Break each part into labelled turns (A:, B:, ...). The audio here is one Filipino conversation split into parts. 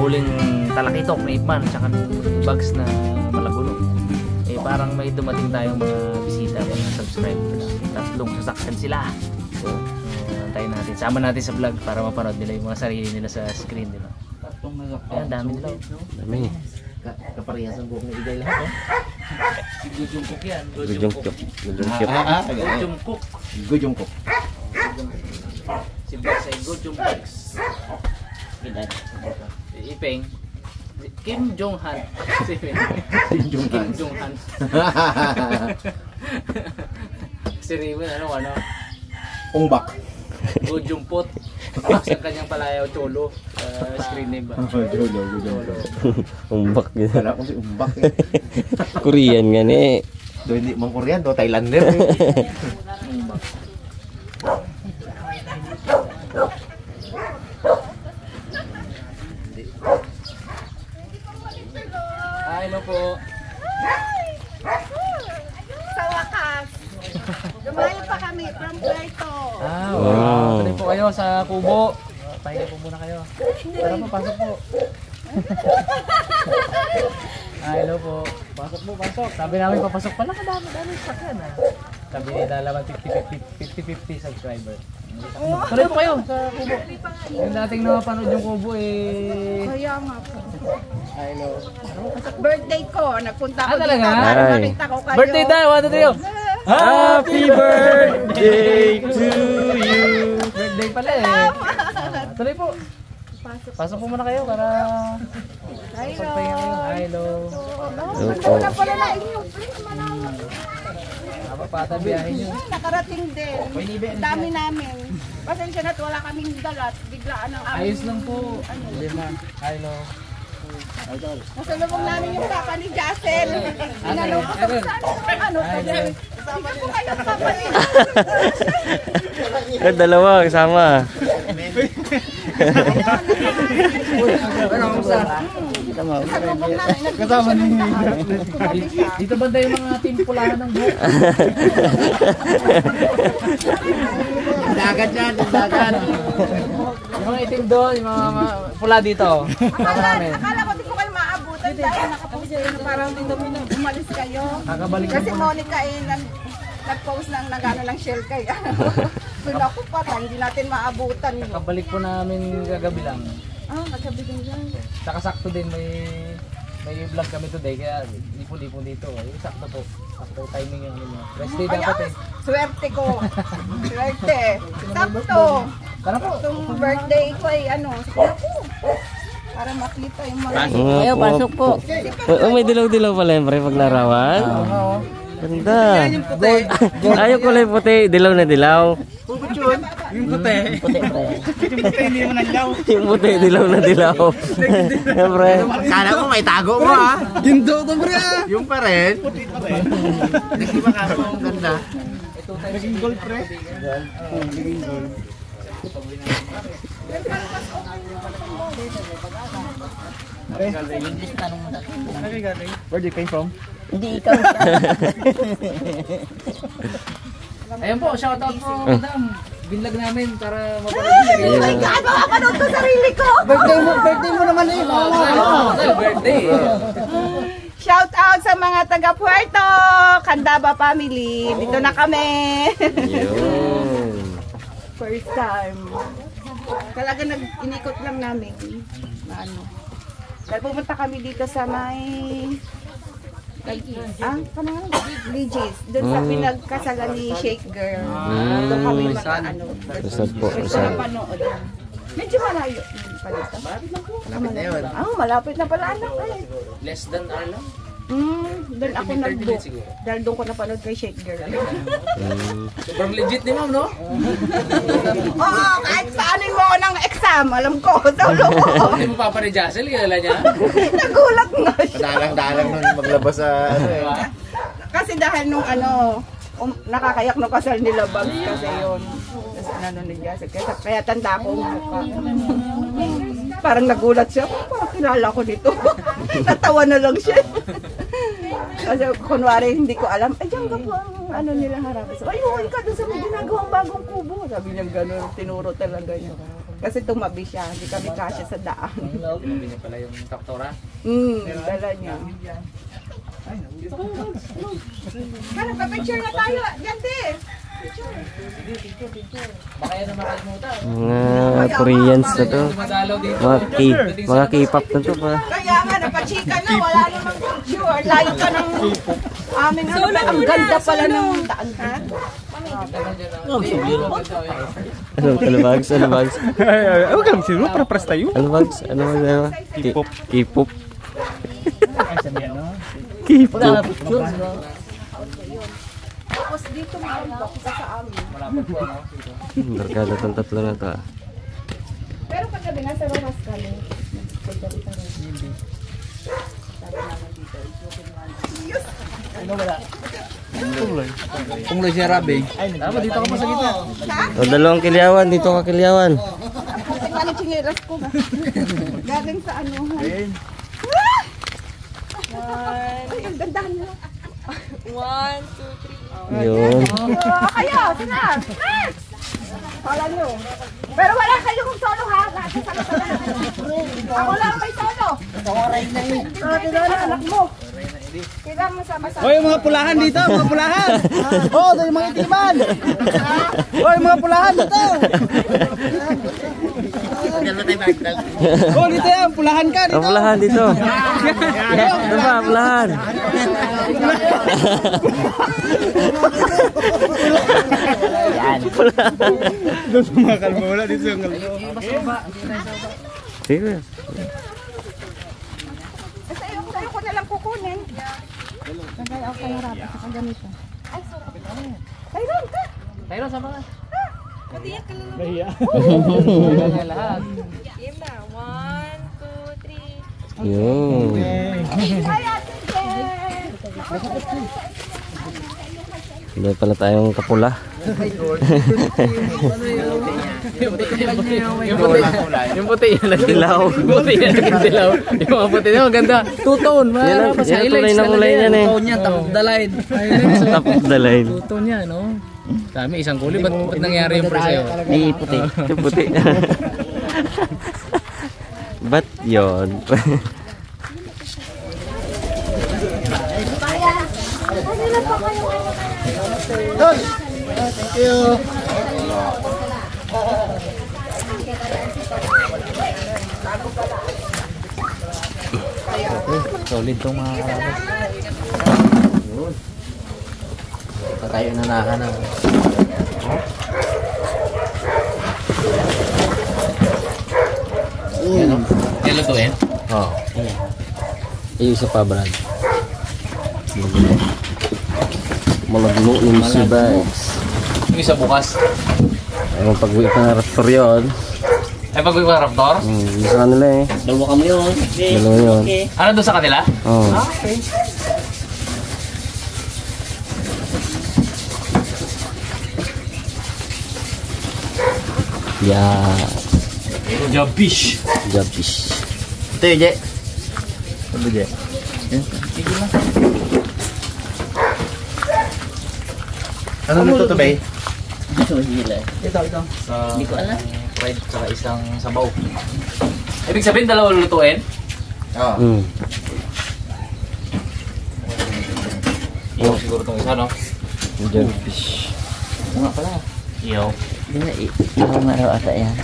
A: huling talakitok na ipman tsaka bugs na malagulo. Eh parang may dumating tayong mga bisita, mga subscribers. Tatlong sasakyan sila. So, antayin natin. Sama natin sa vlog para mapanood nila yung mga sarili nila sa screen nila.
B: Tatlong sasakyan.
A: Ayan, dami nila.
C: Dami.
A: Kaparehas ang buhok ni Igay lahat. Si Gujungkok yan.
C: Gujungkok.
A: Gujungkok.
B: Gujungkok.
A: Si Bex ay Gujungkok. Si Ipeng. Kim Jong-han.
B: Kim Jong-han.
A: Kim Jong-han. Si Riven, ano?
B: Ungbak.
A: Gujumpot. Sa kanyang palayaw cholo. Screen name ba?
B: Cholo.
C: Umbak yun.
B: Kala ko si Ungbak eh.
C: Korean nga ni.
B: Do hindi mang Korean, do Thailander.
A: Umbak. Hello po.
D: Sa wakas, lumayo pa kami from Puerto.
C: Wow.
A: Tuloy po kayo sa kubo. Pahinga po muna kayo. Tara po, pasok po. Hello po. Pasok po, pasok. Sabi namin papasok pala, kadami sakyan ah. Sabi nila laman 50-50 subscriber. Tuloy po kayo sa kubo. Yung dating napanood yung kubo eh.
D: Kaya nga po.
A: Hello.
D: Birthday ko, nagpunta ko
A: talaga?
D: dito para
C: Ay.
D: makita ko kayo.
A: Birthday tayo, 1, 2, 3.
C: Happy birthday to you.
A: Birthday pala eh. Tuloy po. Pasok po muna kayo para pagpahinga kayo. Hello.
C: Opo.
D: Wala pala na inyo, please manawa.
A: Napapatabiyahin nyo.
D: Nakarating din. Dami namin. Pasensya na't wala kaming dalat. Biglaan ang aming.
A: Ayos lang po. Hello.
D: Nasa lubong namin yung papa ni Jassel. Inalaw ko sa saan? Ano to dyan? Sige po kayo papa ni
C: Dalawa kasama.
D: Kasama ni
A: Dito banda yung mga timpulahan ng buhok.
B: Dagat yan, dagat.
A: Yung mga itim doon, yung mga pula dito. Tama namin.
D: Akala ko di ko kayo maabutan dahil nakapost kayo na parang umalis kayo.
A: Kakabalik
D: Kasi
A: po.
D: Monica eh, nag-post ng nagano lang shell kaya. Kung ako pa, hindi natin maabutan yun.
A: Kakabalik po namin kagabi lang.
D: Ah, magkabigyan yan.
A: Saka sakto din may vlog kami today kaya ipon-ipon dito. Yung sakto po. Sakto timing yung ano nyo. Rest day
D: Ay,
A: dapat eh.
D: swerte ko. Swerte. Sakto.
A: Tara po.
D: Itong birthday ko ay ano, ako. Para makita yung mga...
C: Ayaw, pasok po. Oh, may dilaw-dilaw pala yung pre pag larawan. Ganda. Ayaw ko lang puti, dilaw na dilaw.
B: Yung puti. Yung puti hindi mo nanlaw.
C: Yung puti, dilaw na dilaw. Siyempre.
B: Kala mo may tago mo ha. Gindo to pre. Yung pa rin. Puti pa rin. Nagsiba ka mo ang ganda. Naging gold pre. Naging gold. Where do you came from?
D: Hindi ikaw.
A: Ayun po, shoutout po madam. Binlag namin para mapanood
D: Oh my God, makapanood ko sarili ko.
B: Birthday mo naman eh.
A: Birthday.
D: Shout out sa mga taga Puerto, Candaba family. Dito na kami.
C: Yun.
D: First time. Talaga nag-inikot lang namin. Na ano. Dahil pumunta kami dito sa may... Pangalan? Legis. Doon sa pinagkasalan ni Shake Girl. Doon kami ano.
C: Usad po,
D: Gusto
C: usad.
D: na panood. Medyo malayo. Malapit na yun. Malapit na pala anak eh.
A: Less than hour lang.
D: Doon ako nag-book. Dahil doon ko napanood kay Shake Girl.
A: Sobrang legit ni ma'am, no?
D: Oo, kahit paanin mo ako ng exam, alam ko, solo ko.
A: Hindi mo papa ni Jassel, kilala niya?
D: Nagulat nga siya.
B: Dalang-dalang nung maglabas sa ano eh.
D: Kasi dahil nung ano, nakakayak no kasal nila bag kasi yun. Tapos ano ni Jessica, kaya tanda ko ang mukha. Parang nagulat siya, parang kilala ko dito. Natawa na lang siya. Kasi kunwari hindi ko alam, ay diyan ka po ang ano nila harap. Ay, huwag ka doon sa may ginagawang bagong kubo. Sabi niya gano'n, tinuro talaga niya. Kasi tumabi siya, hindi kami kasya sa daan.
A: Tumabi niya pala yung traktora.
D: Dala niya. Ano, pa-picture na tayo. Yan din.
A: Baka yan na makalimutan.
C: Mga Koreans na to. Mga K-pop na to pa.
D: Kaya nga, napachika na. Wala namang picture. Layo ka ng amin. Ang ganda pala ng daan. Ha?
C: Ano bags? Ano bags?
B: Huwag ka lang siguro, para paras tayo.
C: Ano bags? Ano bags?
B: K-pop.
C: K-pop. K-pop.
D: Tapos dito mga sa amin.
C: Barkada tong tatlo na to.
D: Pero paggabi nasa Rojas kami.
B: Kung siya rabe.
A: Tama, dito ka pa sa gitna.
C: O, dalawang kilyawan. Dito ka kilyawan.
D: Kasi ano chingiras ko ba? Galing sa ano. Ay, ang gandahan nyo.
E: 1, 2, 3.
C: Yun.
D: Kayo, sina. Next! Kala nyo. Pero wala kayong solo ha. Lahat ng solo. Ako lang may solo. Tawaray na yun. Kilala anak mo. Kailangan mo sama-sama.
B: Hoy, mga pulahan dito, mga pulahan. Oh, ito yung mga itiman. Hoy, mga pulahan dito. Oh, dito yan, pulahan ka dito.
C: Pulahan dito. Ito ba, pulahan.
A: Yan.
B: Doon sa mga kalma, wala dito yung kalma.
C: Sige.
D: Kasi ayoko na lang kukunin. Nagay ako kay harap sa ganito. Ay, sorry. Tayron ka.
A: Tayron, sama ka.
E: Matiyak ka lang.
B: Nahiya.
A: Ganyan lahat.
E: Game na. 1, 2, 3.
C: Yun.
D: Ay, ate Jen.
C: May pala tayong kapula.
A: Yung puti yan lang.
C: Dilaw.
A: Yung puti yan lang. Dilaw. Yung mga puti yan, maganda. Two-tone.
C: Yan ang tunay na kulay yan eh.
A: Two-tone yan, top of the line.
C: Top of the line.
A: Two-tone yan, no? Dami, isang kulay. Ba't nangyari yung pre sa'yo?
C: Ay, puti. Yung puti. Ba't yun?
B: Thank you.
A: Solid tong mga karabas.
C: Ito tayo nanahan na.
A: Yan, no? Yan lutuin?
C: Oo. Iyo isa pa, Brad. Malagno ng si bags.
A: Yung isa bukas.
C: Ayun, pag-uwi ka ng raptor yun.
A: Ay, pag-uwi ka raptor?
C: Yung sa kanila eh.
B: Dalawa kami yun.
C: Dalawa yun.
A: Ano doon sa kanila?
C: Oo.
A: Okay.
C: Yeah.
A: Jabish.
C: Jabish.
B: Ito yun, Je.
C: Ano dyan?
B: Ano nito to, Bay?
A: Hindi ko alam. Fried saka isang sabaw. Ibig sabihin, dalawa lulutuin?
B: Oo.
A: Iyo siguro itong isa, no?
C: Jabish.
A: Nga pala. Iyo.
F: Ako nga raw ata yan.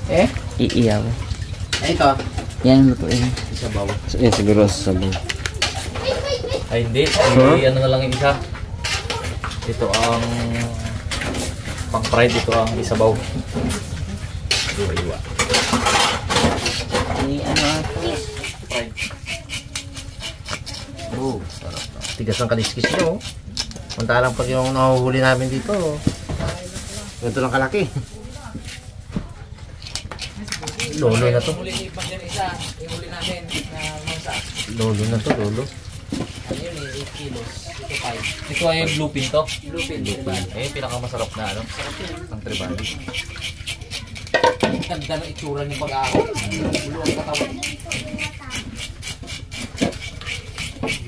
B: Eh?
F: Iiyaw.
B: Ito.
F: Yan lutuin.
A: Sabaw.
C: So, yan siguro sa sabaw.
A: Ay, hindi. Ay, ano na lang yung isa. Ito ang pang-fried. Ito ang isabaw. Iwa.
F: Ano
A: Fried.
B: Oh, sarap. Tigas ang kaliskis nyo. Mantalang pag yung nahuhuli namin dito, ganito lang kalaki. Lolo na to.
A: Huli pa dyan isa. Yung huli namin na mangsa.
B: Lolo na to, lolo.
A: Ayun eh, 8 kilos. Ito 5. Ito ay bluefin to? Bluefin. Eh, pinakamasarap na ano? Ang tribali. Ang ganda ng itsura ng pag-ahon. Bulo ang katawan.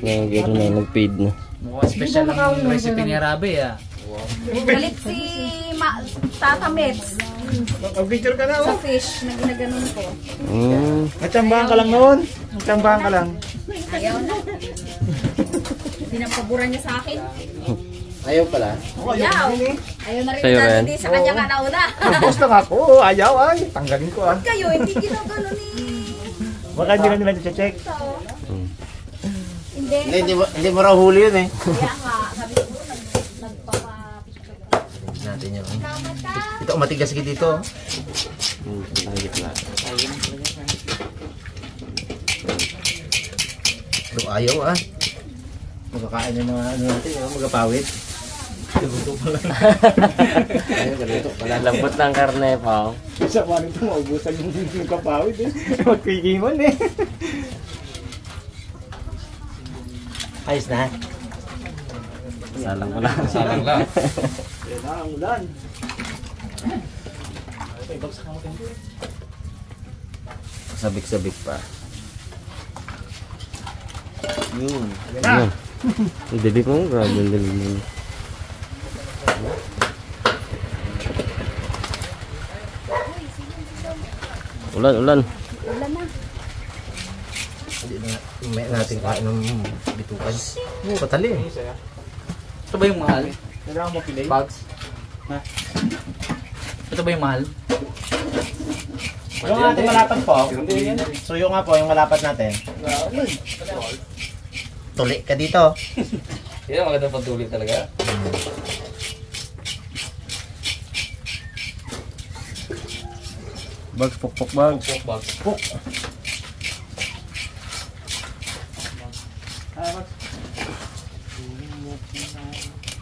C: Gano'n na, nag-paid na.
A: Mukhang special ang recipe ni Arabe ah.
D: Galit si Tata Mets.
B: Mag-picture ka na,
E: Sa fish na ginaganon ko.
B: Natsambahan ka lang noon. Natsambahan ka lang.
E: Ayaw na. Pinapaboran niya sa akin.
B: Ayaw pala.
E: Ayaw. Ayaw na rin
C: Sa'yo
E: na,
C: rin?
E: hindi sa kanya ka nauna.
B: Gusto nga ako. Ayaw ay. Tanggalin ko ah.
E: Kayo, hindi ginaganon eh.
B: Baka hindi na nila check.
E: Hindi.
B: Hindi mo raw huli yun eh.
E: Kaya nga, sabi ko, nagpapapicture.
A: Natin yun. Ito, matigas sige dito. Ito, ayaw ah. Magkakain yung mga ano natin, magkapawit. Luto pa lang. Ayaw, ganito pala.
C: Lambot ng karne pa.
B: Sa mga nito, maubusan yung kapawid eh. Magkikiman eh.
A: Ayos na.
C: Salang ko lang.
A: Salang lang.
B: Yan na, ang ulan.
A: Sabik-sabik pa. Yun.
C: Ayan. Ang dilig mo, grabe ang dilig mo. Ulan, ulan.
A: Hindi na may natin kain ng bitukan. Oo, patali. Ito ba yung mahal?
B: Kailangan mo pilay.
A: Bags?
B: Ha?
A: Ito ba yung mahal?
B: Yung ating malapat po. So yung nga po, yung malapat natin.
A: Tuli ka dito.
C: Yan ang magandang pagtuloy talaga.
B: Bags, pok, bags.
C: Bags.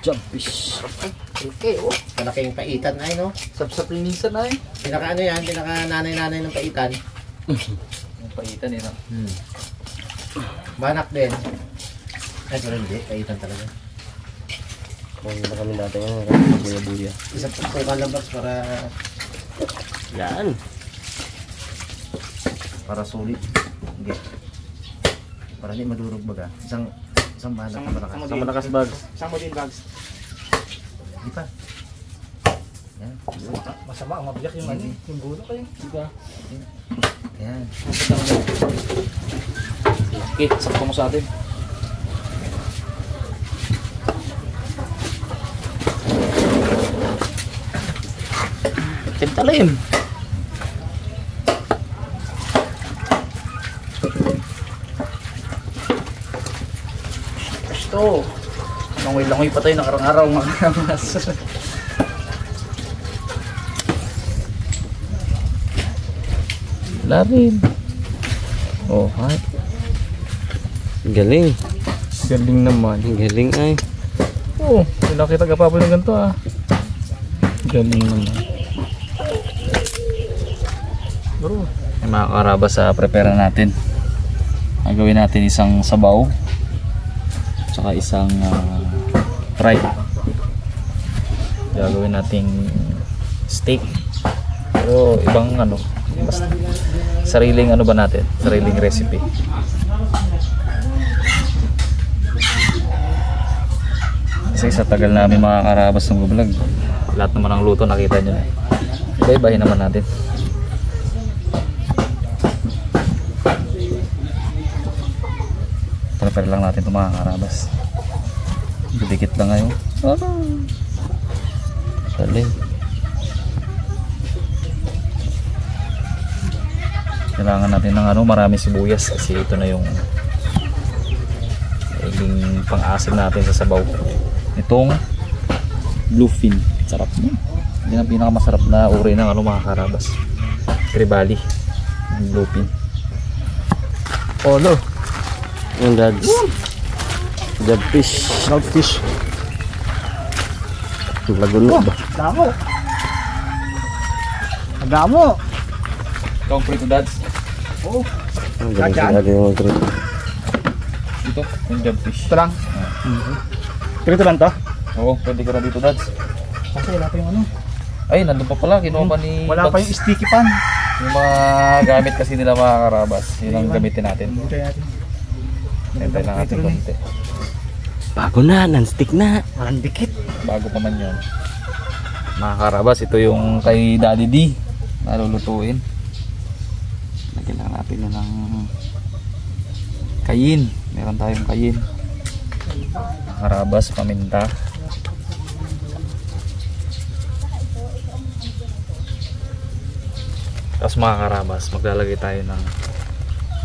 A: Jumpish.
B: Okay, oh. Malaking paitan ay no.
A: Sapsap linisan ay.
B: Pinaka ano yan, pinaka nanay-nanay ng paitan.
A: Yung paitan eh no.
B: Banak din. Ay, pero hindi, paitan talaga.
C: Kung na kami dati nga, buya-buya.
B: Isang pagkukan lang bags para
C: Yan.
A: Para sulit. Hindi. Para hindi madurog baga. Isang banak na malakas.
C: Sa malakas bags.
B: isang mo din bags.
A: Di pa. Yan.
B: Masama, mabiyak yung ano, yung bulo kayo. Diba?
A: Yan.
C: Okay, sakto mo sa atin.
A: Tintalim. Ito. Langoy-langoy pa tayo nakarang araw mga kamas. Wala rin. Oh, hi.
C: Galing.
A: Galing naman.
C: Galing ay.
A: Oh, hindi nakita ka pa ng ganito ah. Galing naman. Bro, may mga karabas sa prepare natin. Gagawin natin isang sabaw. Tsaka isang fry. Gagawin nating steak. Pero ibang ano, basta sariling ano ba natin? Sariling recipe. Kasi sa tagal namin mga karabas ng vlog, lahat naman ng luto nakita nyo. Iba-ibahin naman natin. Prepare lang natin itong mga karabas. Didikit lang ngayon. Galing. Kailangan natin ng ano, marami sibuyas kasi ito na yung pang-asim natin sa sabaw. Itong bluefin. Sarap niya. Yan ang pinakamasarap na uri ng ano, mga karabas. Tribali. Bluefin. Oh no.
C: Yung dads. Jabfish.
A: Troutfish.
C: Laguno ba?
B: Damo. Damo.
A: Ikaw ang prito dads.
B: Oh,
C: Ang galing sa lagi yung trip.
A: Dito, yung jabfish.
B: ito lang. Pero ito lang to?
A: Oo, pwede ka na dito dads.
B: Kasi wala pa yung ano.
A: Ay, nandun pa pala. Kinuha pa ni
B: Wala pa
A: Bugs.
B: yung sticky pan.
A: Yung mga gamit kasi nila mga karabas. Yun ang gamitin natin.
B: Try natin.
A: Hintay lang natin konti.
C: Bago na, non-stick na.
B: Walang dikit.
A: Bago pa man yun. Mga karabas, ito yung kay Daddy D na lulutuin. Lagyan lang natin yun ng kayin. Meron tayong kayin. Mga karabas, paminta. Tapos mga karabas, maglalagay tayo ng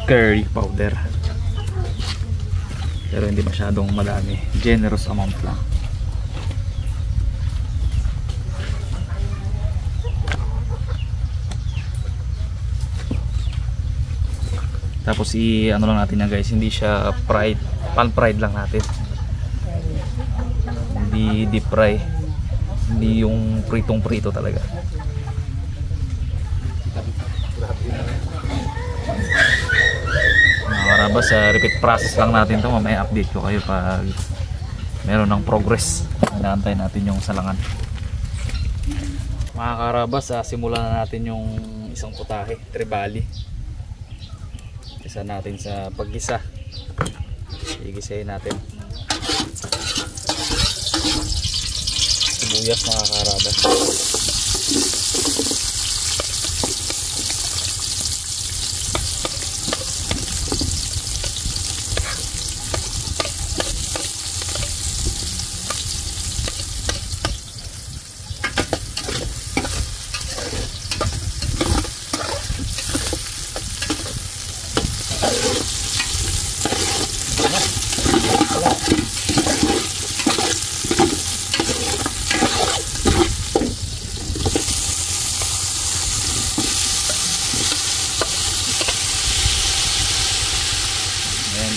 A: curry powder. Pero hindi masyadong madami. Generous amount lang. Tapos ano lang natin yan guys, hindi siya fried, pan fried lang natin. Hindi deep fry. Hindi yung pritong prito talaga. Mga karabas, repeat process lang natin to. Mamaya update ko kayo pag meron ng progress. Inaantay natin yung salangan. Mga karabas, simulan na natin yung isang putahe, tribali. Isa natin sa paggisa. Igisahin natin. Sibuyas mga karabas.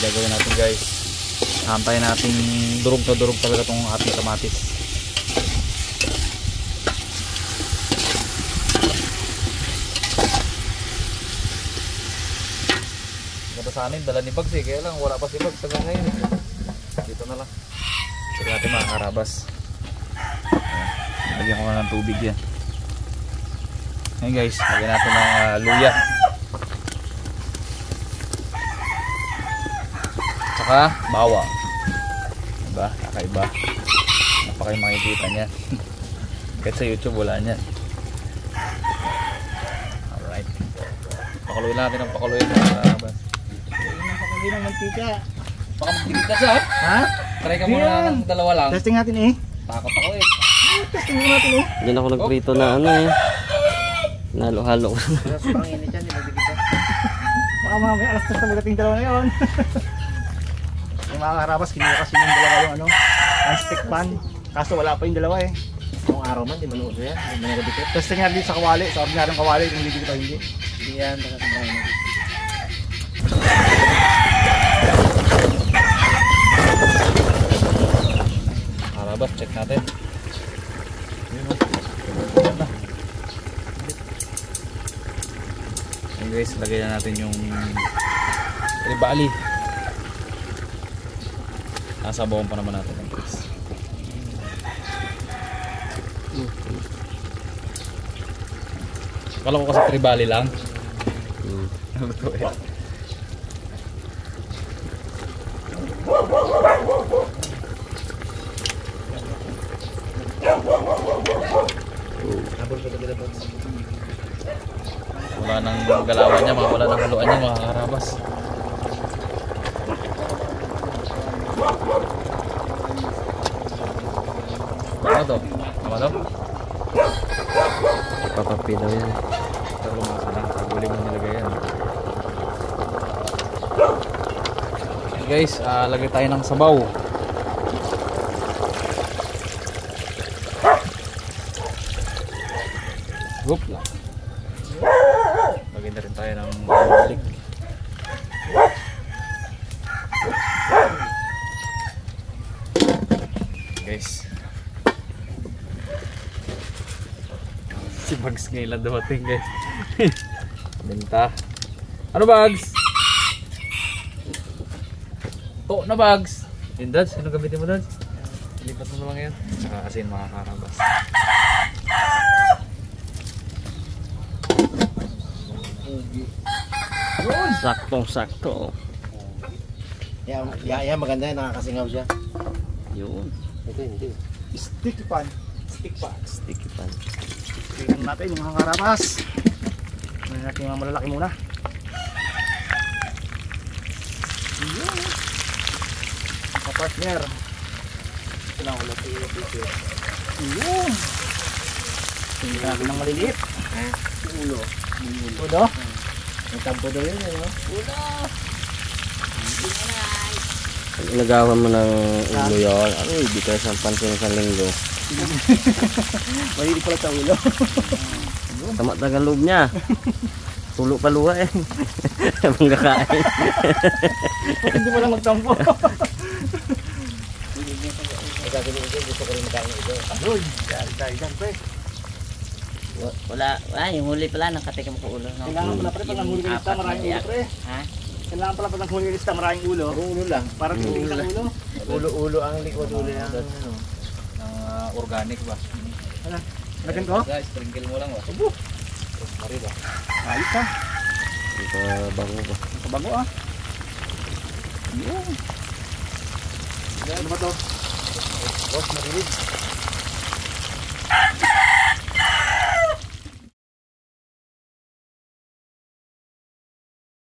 A: Gagawin natin guys, antayin natin durog na durog talaga itong ating kamatis. Ganda sa amin, dala ni Bags kaya lang wala pa si Bags hanggang ngayon. Dito na lang. Sige natin mga karabas. Lagyan ko na ng tubig yan. Ngayon guys, lagyan natin ng luya. Saka bawang. Diba? Kakaiba. Napakay makikita niya. Kahit sa YouTube wala niyan. Alright. Pakuluin natin ang pakuluin.
B: Pakuluin ng mantika.
A: Baka magtigit ka siya. Ha? Try ka muna ng dalawa lang.
B: Testing natin eh.
A: Takot ako eh.
B: Testing muna natin eh.
C: Diyan ako nagprito na ano eh. Nalo-halo.
B: Sobrang init yan. Baka mamaya alas 3 na magating dalawa na yun. Yung mga karabas, kinuha kasi yung dalawa yung ano, non-stick pan. Kaso wala pa yung dalawa eh.
F: Kung araw man, di maluso yan. Di managabikit.
B: Testing nga din sa kawali, sa ordinaryong kawali, kung hindi kita hindi.
F: Hindi yan.
A: Karabas, check natin. Okay guys, lagay na natin yung tribali. Nasabawan pa naman natin ang guys. Kala ko kasi tribali lang. Ano to eh? Wala nang galawan niya, wala nang haluan niya mga karabas. Ano to? Ano to?
C: Papapilaw yan.
A: Pero lumasa lang, taguli mo nilagay yan. Okay guys, lagay tayo ng sabaw. Goop lang. Lagay na rin tayo ng balik. Guys, si Bags ngayon lang dumating guys. Benta. Ano Bags? To na Bags. Yung Dads, ano gamitin mo Dads? Lipat mo na lang yan. Saka asin mga karabas.
C: Saktong-sakto.
F: Yan maganda yan. Nakakasingaw siya.
C: Yun.
F: Ito hindi.
B: Stick pan. stick pan.
C: Sticky pan.
B: Tingnan natin yung mga karabas. Tingnan natin yung mga malalaki muna. Yun. Mga partner. Ito lang ulit. Yun. Tingnan natin ng maliliit. Ulo. Ulo?
F: Ang tampo daw yun, ano?
C: Nagawan mo ng ulo yun. Ay, di ka isang pansin sa linggo.
B: Maliliit pala sa ulo.
C: Tama tagal loob niya. Tulo pa luha eh. Habang kakain.
B: Hindi mo lang magtampo.
F: Gusto ko rin magkain ito.
B: Ayun. Dahil pre.
G: Wala, yung huli pala nakatikim ko ulo. No?
B: Kailangan pala pre pag nanghuli ka lista maraming ulo pre.
G: Ha?
B: Kailangan pala pag nanghuli ka lista maraming ulo.
F: Ulo lang.
B: Para hindi isang ulo.
F: Ulo ang likod ulo ng ano.
A: Organic ba?
B: Lagyan ko?
A: Guys, sprinkle mo lang ba?
F: Mari ba?
B: Ayos ha.
C: Ito bango ba?
B: Kabago ah. Yun. Ano ba to?
F: Boss, marilig.